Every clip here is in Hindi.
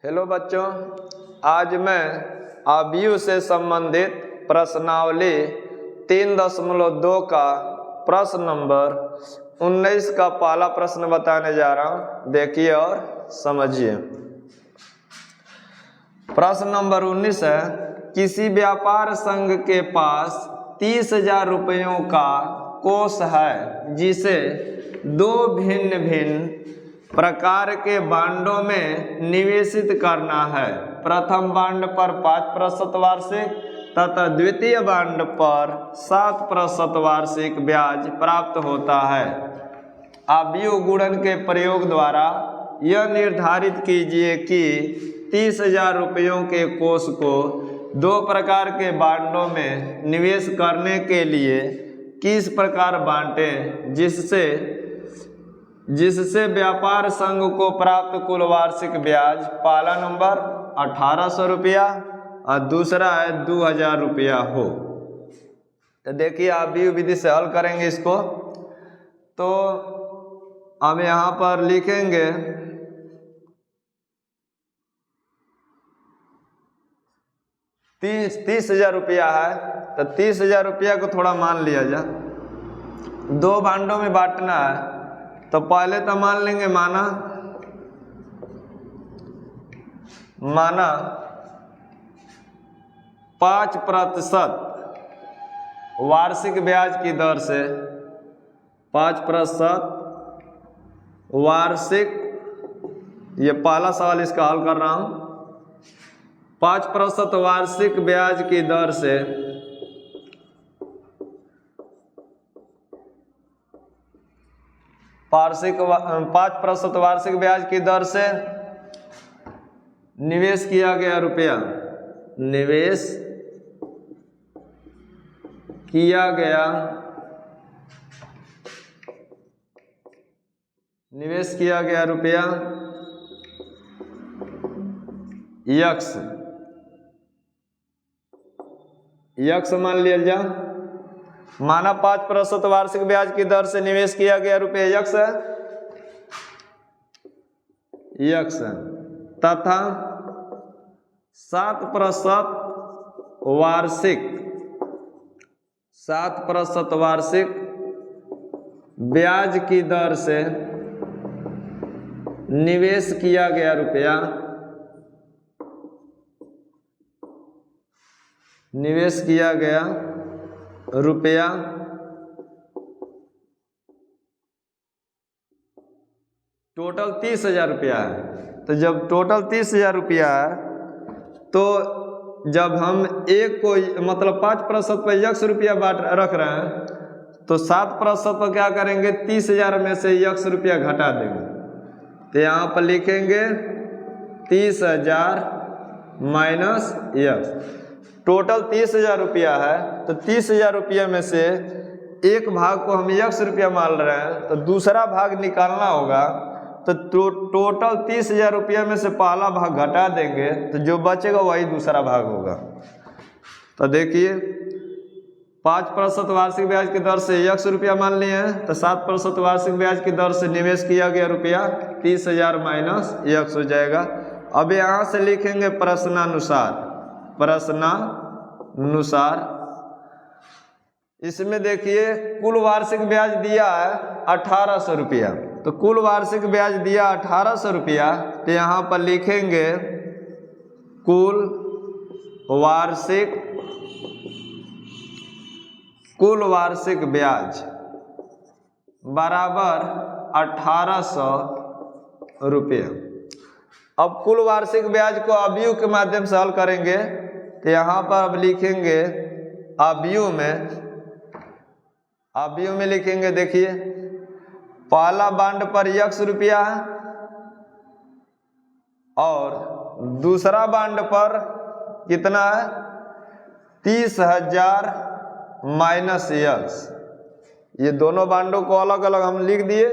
हेलो बच्चों, आज मैं अवयव से संबंधित प्रश्नावली 3.2 का प्रश्न नंबर 19 का पहला प्रश्न बताने जा रहा हूं। देखिए और समझिए। प्रश्न नंबर 19 है, किसी व्यापार संघ के पास 30,000 रुपयों का कोष है जिसे दो भिन्न भिन्न प्रकार के बांडों में निवेशित करना है। प्रथम बांड पर 5% वार्षिक तथा द्वितीय बांड पर 7% वार्षिक ब्याज प्राप्त होता है। अवयव गुणन के प्रयोग द्वारा यह निर्धारित कीजिए कि 30,000 रुपयों के कोष को दो प्रकार के बांडों में निवेश करने के लिए किस प्रकार बांटें जिससे व्यापार संघ को प्राप्त कुल वार्षिक ब्याज पहला नंबर 1,800 रुपया और दूसरा है 2,000 रुपया हो। तो देखिए अवयव विधि से हल करेंगे इसको। तो हम यहाँ पर लिखेंगे 30,000 रुपया है, तो 30,000 रुपया को थोड़ा मान लिया जाए। दो बांडों में बांटना है, तो पहले तो मान लेंगे माना 5% वार्षिक ब्याज की दर से 5% वार्षिक, ये पहला सवाल इसका हल कर रहा हूं। 5% वार्षिक ब्याज की दर से 5% वार्षिक ब्याज की दर से निवेश किया गया रुपया, निवेश किया गया रुपया यक्स मान लिया जाए। माना 5% वार्षिक ब्याज की दर से निवेश किया गया रुपये यक्स है तथा 7% वार्षिक ब्याज की दर से निवेश किया गया रुपया टोटल 30,000 रुपया है। तो जब टोटल 30,000 रुपया है, तो जब हम एक को मतलब 5% पर यक्स रुपया बांट रख रहे हैं, तो 7% पर क्या करेंगे, 30,000 में से यक्स रुपया घटा देंगे। तो यहाँ पर लिखेंगे 30,000 माइनस यक्स। टोटल 30,000 रुपया है, तो 30,000 रुपया में से एक भाग को हम यक्स रुपया मान रहे हैं, तो दूसरा भाग निकालना होगा। तो टोटल 30,000 रुपया में से पहला भाग घटा देंगे, तो जो बचेगा वही दूसरा भाग होगा। तो देखिए 5% वार्षिक ब्याज की दर से यक्स रुपया मान लिए हैं, तो 7% वार्षिक ब्याज की दर से निवेश किया गया रुपया 30,000 माइनस यक्स हो जाएगा। अब यहाँ से लिखेंगे प्रश्नानुसार। इसमें देखिए कुल वार्षिक ब्याज दिया है 1,800 रुपया, तो कुल वार्षिक ब्याज दिया 1,800 रुपया। तो यहाँ पर लिखेंगे कुल वार्षिक ब्याज बराबर 1,800 रुपया। अब कुल वार्षिक ब्याज को अवयव के माध्यम से हल करेंगे। तो यहाँ पर अब लिखेंगे अवयव में लिखेंगे, देखिए पहला बांड पर यक्स रुपया है और दूसरा बांड पर कितना है, 30,000 माइनस यक्स। ये दोनों बांडों को अलग अलग हम लिख दिए।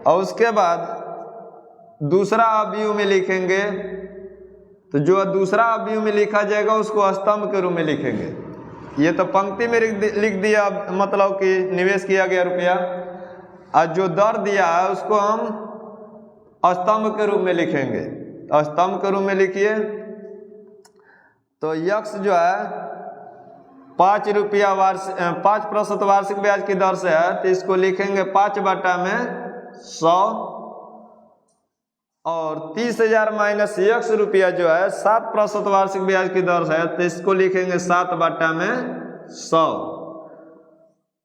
और उसके बाद दूसरा अवयव में लिखेंगे, तो जो दूसरा अवयव में लिखा जाएगा उसको स्तंभ के रूप में लिखेंगे। ये तो पंक्ति में लिख दिया, मतलब कि निवेश किया गया रुपया, और जो दर दिया है उसको हम स्तंभ के रूप में लिखेंगे। तो स्तंभ के रूप में लिखिए। तो यक्स जो है 5% वार्षिक ब्याज की दर से है, तो इसको लिखेंगे 5/100 और 30,000 माइनस यक्स रुपया जो है 7% वार्षिक ब्याज की दर से है, तो इसको लिखेंगे 7/100।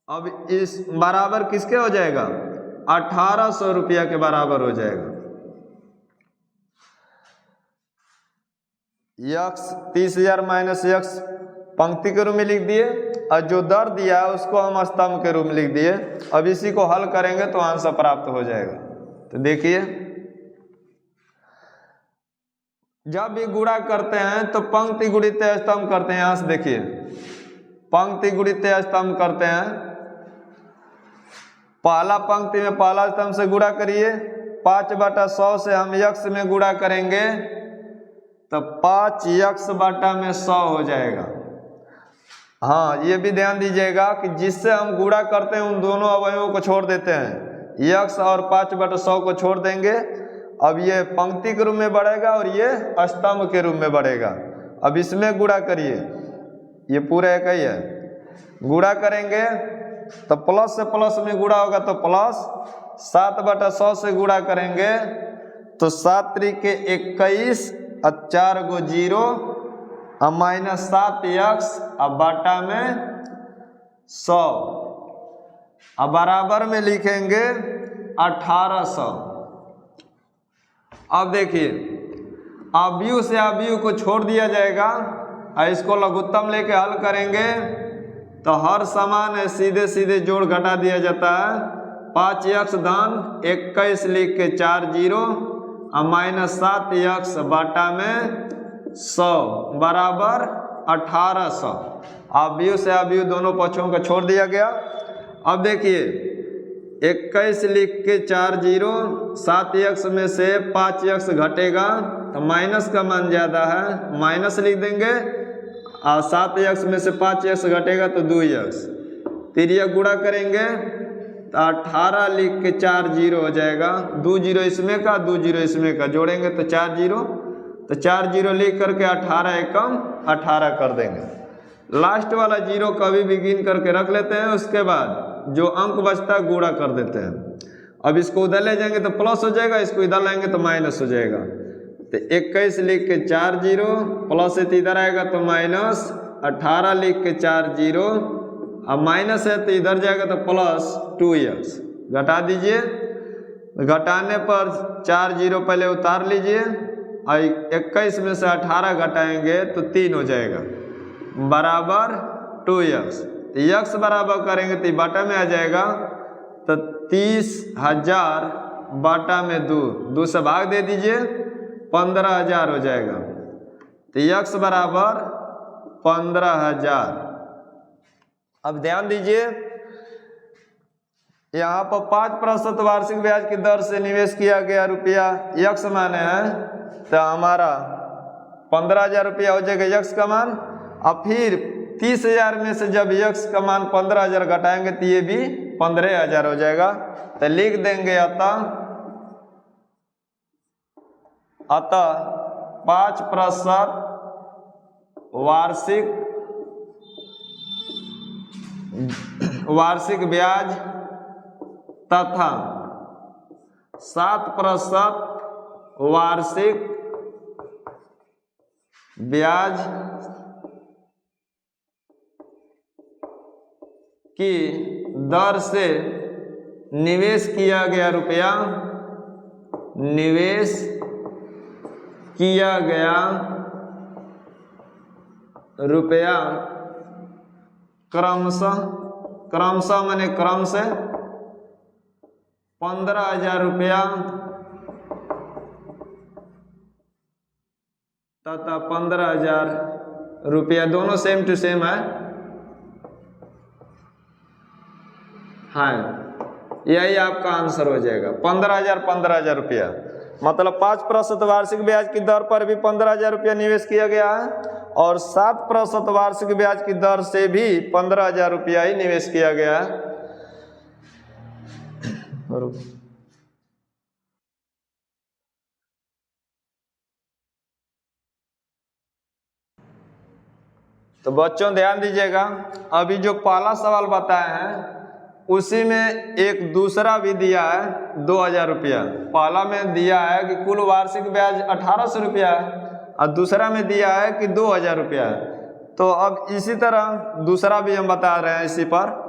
अब इस बराबर किसके हो जाएगा? 1800 रुपया के बराबर हो जाएगा। यक्स 30,000 माइनस यक्स पंक्ति के रूप में लिख दिए और जो दर दिया है उसको हम स्तंभ के रूप में लिख दिए। अब इसी को हल करेंगे तो आंसर प्राप्त हो जाएगा। तो देखिए, जब भी गुणा करते हैं तो पंक्ति गुणित स्तंभ करते हैं। यहां से देखिए, पंक्ति गुणित स्तंभ करते हैं। पहला पंक्ति में पहला स्तंभ से गुणा करिए, 5/100 से हम यक्स में गुणा करेंगे तो 5x/100 हो जाएगा। हाँ, ये भी ध्यान दीजिएगा कि जिससे हम गुणा करते हैं उन दोनों अवयवों को छोड़ देते हैं, यक्स और 5/100 को छोड़ देंगे। अब ये पंक्ति के रूप में बढ़ेगा और ये स्तंभ के रूप में बढ़ेगा। अब इसमें गुणा करिए, ये पूरा एक ही है। गुणा करेंगे तो प्लस से प्लस में गुणा होगा तो प्लस, 7/100 से गुणा करेंगे तो 7 त्रिके 21 और 4 गो 0 और माइनस 7x अब बाटा में 100 अब बराबर में लिखेंगे 1800। अब देखिए, अवयव से अवयव को छोड़ दिया जाएगा और इसको लघुत्तम लेके हल करेंगे तो हर समान सीधे सीधे जोड़ घटा दिया जाता है। 5x धन 21 लिख के 4 0 और माइनस 7x बाटा में 100 बराबर 1800। अवयव से अवयव दोनों पक्षों का छोड़ दिया गया। अब देखिए, 21 लिख के 4 0, 7x में से 5x घटेगा तो माइनस का मान ज्यादा है, माइनस लिख देंगे और 7x में से 5x घटेगा तो 2x। तिरिया गुणा करेंगे तो 18 लिख के 4 0 हो जाएगा, 2 0 इसमें का 2 0 इसमें का जोड़ेंगे तो 4 0, तो 4 0 लिख करके 18 एकम 18 कर देंगे। लास्ट वाला 0 कभी भी गिन करके रख लेते हैं, उसके बाद जो अंक बचता है गुणा कर देते हैं। अब इसको उधर ले जाएंगे तो प्लस हो जाएगा, इसको इधर लाएंगे तो माइनस हो जाएगा। तो 21 लिख के 4 0 प्लस है तो इधर आएगा तो माइनस, 18 लिख के 4 0 अब माइनस है तो इधर जाएगा तो प्लस 2x। घटा दीजिए, घटाने पर 4 0 पहले उतार लीजिए और 21 में से 18 घटाएंगे तो 3 हो जाएगा बराबर 2x। तो x बराबर करेंगे तो बाटा में आ जाएगा तो 30,000 बाटा में 2 से भाग दे दीजिए 15,000 हो जाएगा। तो x बराबर 15,000। अब ध्यान दीजिए, यहाँ पर 5% वार्षिक ब्याज की दर से निवेश किया गया रुपया यक्स माने है तो हमारा 15,000 रुपया हो जाएगा यक्स का मान। अब फिर 30,000 में से जब यक्स का मान 15,000 घटाएंगे तो ये भी 15,000 हो जाएगा। तो लिख देंगे अतः 5% वार्षिक ब्याज तथा 7% वार्षिक ब्याज की दर से निवेश किया गया रुपया, निवेश किया गया रुपया क्रमशः माने क्रम से 15,000 रुपया तथा 15,000 रुपया, दोनों सेम टू सेम है। हाँ, यही आपका आंसर हो जाएगा 15,000 रुपया। मतलब 5% वार्षिक ब्याज की दर पर भी 15,000 रुपया निवेश किया गया है और 7% वार्षिक ब्याज की दर से भी 15,000 रुपया ही निवेश किया गया है। तो बच्चों ध्यान दीजिएगा, अभी जो पहला सवाल बताए हैं उसी में एक दूसरा भी दिया है 2000 रुपया। पहला में दिया है कि कुल वार्षिक ब्याज 1800 रुपया है और दूसरा में दिया है कि 2000 रुपया है। तो अब इसी तरह दूसरा भी हम बता रहे हैं इसी पर।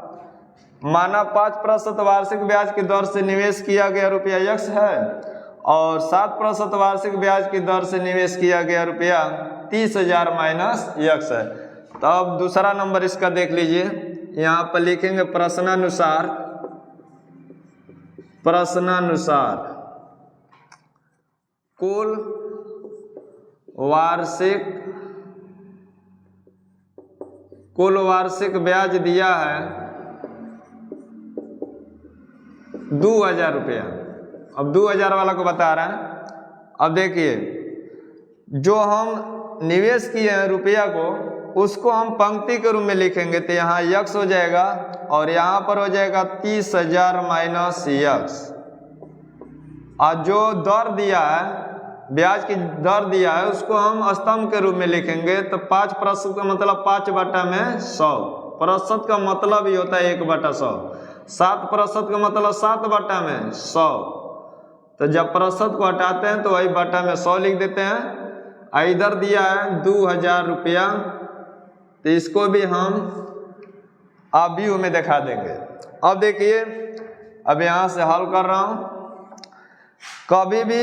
माना 5% वार्षिक ब्याज की दर से निवेश किया गया रुपया यक्स है और 7% वार्षिक ब्याज की दर से निवेश किया गया रुपया 30,000 माइनस यक्स है। तो अब दूसरा नंबर इसका देख लीजिए, यहाँ पर लिखेंगे प्रश्नानुसार कुल वार्षिक ब्याज दिया है 2000 रुपया। अब 2000 वाला को बता रहे हैं। अब देखिए, जो हम निवेश किए हैं रुपया को उसको हम पंक्ति के रूप में लिखेंगे तो यहाँ यक्स हो जाएगा और यहाँ पर हो जाएगा 30,000 माइनस यक्स। और जो दर दिया है, ब्याज की दर दिया है, उसको हम स्तंभ के रूप में लिखेंगे तो 5% का मतलब 5/100। प्रतिशत का मतलब ही होता है 1/100। 7% का मतलब 7/100। तो जब प्रतिशत को हटाते हैं तो वही बटा में 100 लिख देते हैं। इधर दिया है 2000 रुपया, तो इसको भी हम अवयव में दिखा देंगे। अब देखिए, अब यहाँ से हल कर रहा हूँ। कभी भी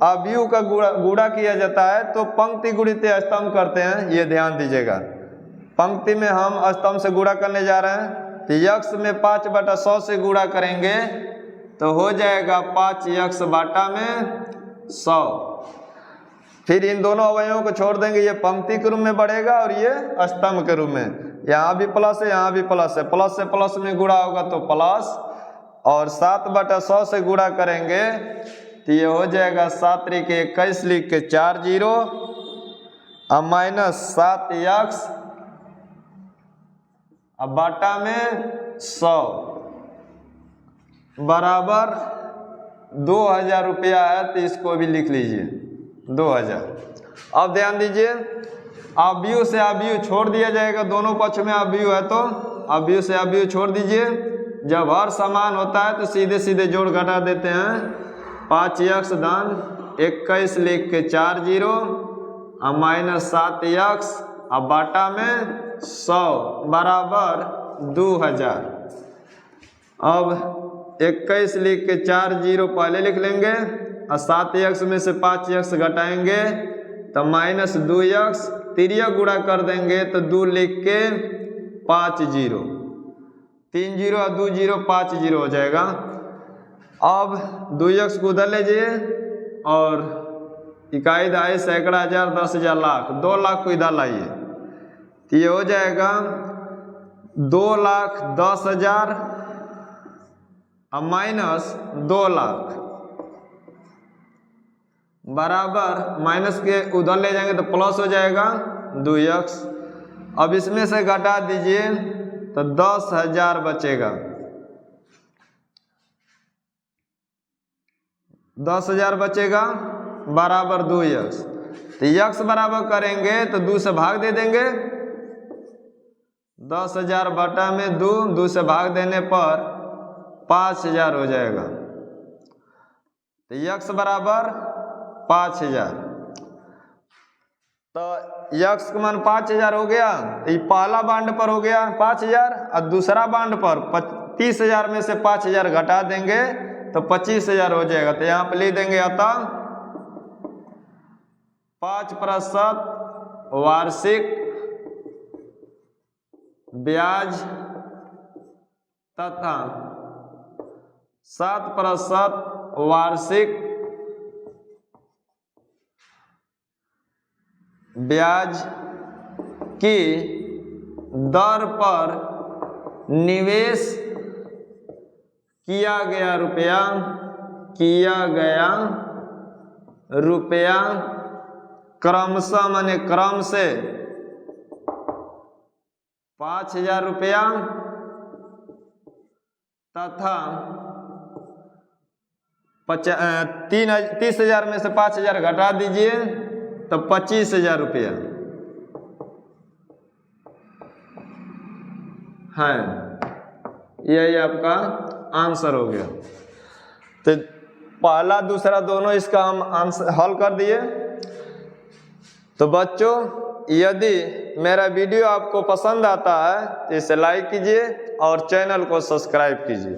अवयव का गुणा किया जाता है तो पंक्ति गुणित स्तंभ करते हैं, ये ध्यान दीजिएगा। पंक्ति में हम स्तंभ से गुणा करने जा रहे हैं तो यक्स में 5/100 से गुणा करेंगे तो हो जाएगा 5 यक्स बटा में 100। फिर इन दोनों अवयवों को छोड़ देंगे, ये पंक्ति के रूप में बढ़ेगा और ये स्तंभ के रूप में। यहाँ भी प्लस है, यहाँ भी प्लस है, प्लस से प्लस में गुणा होगा तो प्लस, और 7/100 से गुणा करेंगे तो ये हो जाएगा 7 × 21 लिख के 4 जीरो और माइनस 7 यक्स अब बाटा में 100 बराबर 2000 रुपया है, तो इसको भी लिख लीजिए 2000। अब ध्यान दीजिए, अवयव से अवयव छोड़ दिया जाएगा, दोनों पक्ष में अवयव है तो अवयव से अवयव छोड़ दीजिए। जब हर समान होता है तो सीधे सीधे जोड़ घटा देते हैं। 5 यक्स धन 21 लिख के 4 जीरो और माइनस 7 यक्स अब बाटा में 100 बराबर 2000। अब 21 लिख के 4 जीरो पहले लिख लेंगे और 7 यक्स में से 5 यक्स घटाएंगे तो माइनस 2 यक्स, तिरिया गुणा कर देंगे तो 2 लिख के 5 जीरो, 3 जीरो और 2 जीरो 5 जीरो हो जाएगा। अब 2 यक्स को उधर लीजिए और इकाई दहाई सैकड़ा हजार 10,000 लाख, 2 लाख को इधर लाइए तो ये हो जाएगा 2,10,000 और माइनस 2 लाख बराबर, माइनस के उधर ले जाएंगे तो प्लस हो जाएगा 2 यक्स। अब इसमें से घटा दीजिए तो 10,000 बचेगा, 10,000 बचेगा बराबर 2 यक्स। तो यक्स बराबर करेंगे तो 2 से भाग दे देंगे, 10,000 बटा में 2, 2 से भाग देने पर 5,000 हो जाएगा। तो यक्स बराबर 5,000। तो यक्स का मान 5,000 हो गया, तो ये पहला बांड पर हो गया 5,000 और दूसरा बांड पर 30,000 में से 5,000 घटा देंगे तो 25,000 हो जाएगा। तो यहाँ पे लिख देंगे अतः 5% वार्षिक ब्याज तथा 7% वार्षिक ब्याज की दर पर निवेश किया गया रुपया क्रमशः माने क्रम से 5,000 रुपया तथा 30,000 में से 5,000 घटा दीजिए तो 25,000 रुपया। हैं। यही आपका आंसर हो गया। तो पहला दूसरा दोनों इसका हम आंसर हल कर दिए। तो बच्चों, यदि मेरा वीडियो आपको पसंद आता है तो इसे लाइक कीजिए और चैनल को सब्सक्राइब कीजिए।